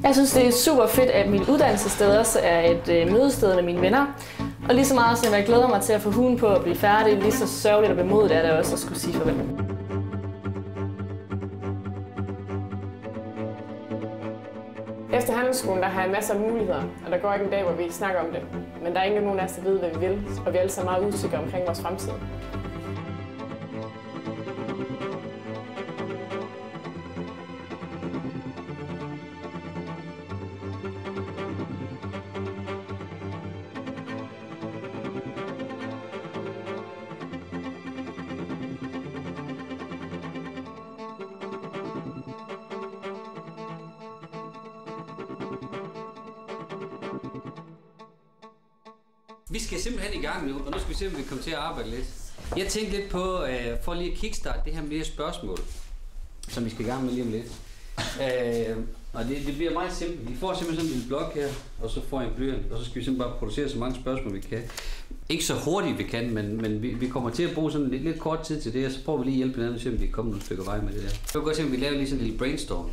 Jeg synes, det er super fedt, at mit uddannelsessted også er et mødested med mine venner. Og lige så meget som jeg glæder mig til at få huen på at blive færdig, lige så sørgeligt og bemodigt er det også at skulle sige farvel. Efter handelsskolen der har jeg masser af muligheder, og der går ikke en dag, hvor vi ikke snakker om det. Men der er ikke nogen af os, der ved, hvad vi vil, og vi er alle sammen meget usikre omkring vores fremtid. Vi skal simpelthen i gang nu, og nu skal vi se, om vi kommer til at arbejde lidt. Jeg tænkte lidt på, for lige at kickstarte det her med spørgsmål, som vi skal i gang med lige om lidt. Og det bliver meget simpelt. Vi får simpelthen sådan en lille blok her, og så får jeg en blyant, og så skal vi simpelthen bare producere så mange spørgsmål, vi kan. Ikke så hurtigt vi kan, men vi kommer til at bruge sådan lidt kort tid til det, og så prøver vi lige hjælpe hinanden, så vi kan komme nogle stykker vej med det der. Så kan godt se, om vi laver lige sådan en lille brainstorm,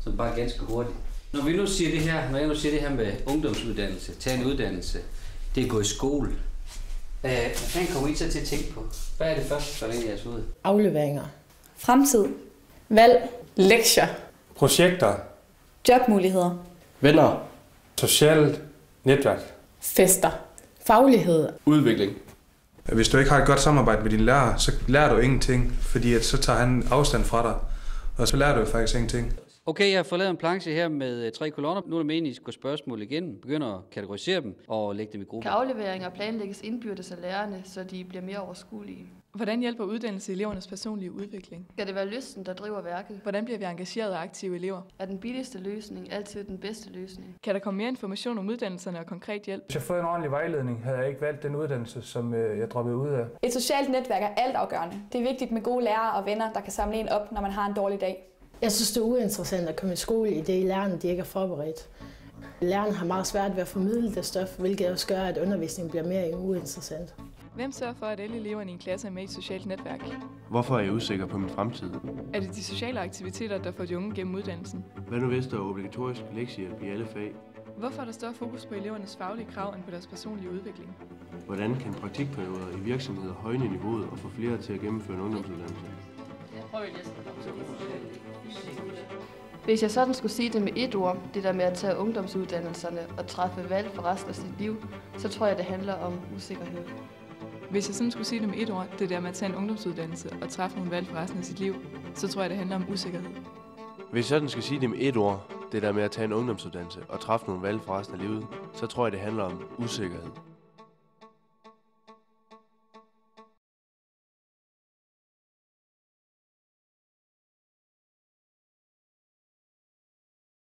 som bare er ganske hurtigt. Når jeg nu siger det her med ungdomsuddannelse, tage en uddannelse, det er gået i skole. Hvad fanden kommer I så til at tænke på? Hvad er det første, der er i jeres hoved? Afleveringer. Fremtid. Valg. Lektier. Projekter. Jobmuligheder. Venner. Socialt netværk. Fester. Faglighed. Udvikling. Hvis du ikke har et godt samarbejde med din lærer, så lærer du ingenting, fordi at så tager han afstand fra dig, og så lærer du faktisk ingenting. Okay, jeg har fået lavet en planche her med 3 kolonner. Nu er det meningen, at I skal gå spørgsmål igennem, begynder at kategorisere dem og lægge dem i grupper. Kan afleveringer planlægges indbyrdes af lærerne, så de bliver mere overskuelige? Hvordan hjælper uddannelse elevernes personlige udvikling? Skal det være lysten, der driver værket? Hvordan bliver vi engagerede og aktive elever? Er den billigste løsning altid den bedste løsning? Kan der komme mere information om uddannelserne og konkret hjælp? Hvis jeg får en ordentlig vejledning, havde jeg ikke valgt den uddannelse, som jeg droppede ud af. Et socialt netværk er altafgørende. Det er vigtigt med gode lærere og venner, der kan samle en op, når man har en dårlig dag. Jeg synes, det er uinteressant at komme i skole i det, lærerne de ikke er forberedt. Lærerne har meget svært ved at formidle det stof, hvilket også gør, at undervisningen bliver mere uinteressant. Hvem sørger for, at alle eleverne i en klasse er med i et socialt netværk? Hvorfor er jeg usikker på min fremtid? Er det de sociale aktiviteter, der får de unge gennem uddannelsen? Hvad nu hvis der er obligatorisk lektiehjælp i alle fag? Hvorfor er der større fokus på elevernes faglige krav end på deres personlige udvikling? Hvordan kan praktikperioder i virksomheder højne niveauet og få flere til at gennemføre en ungdomsuddannelse? Hvis jeg sådan skulle sige det med et ord, det der med at tage ungdomsuddannelserne og træffe valg for resten af sit liv, så tror jeg, det handler om usikkerhed. Hvis jeg sådan skulle sige det med et ord, det der med at tage en ungdomsuddannelse og træffe nogle valg for resten af sit liv, så tror jeg, det handler om usikkerhed. Hvis jeg sådan skal sige det med et ord, det der med at tage en ungdomsuddannelse og træffe nogle valg for resten af livet, så tror jeg, det handler om usikkerhed.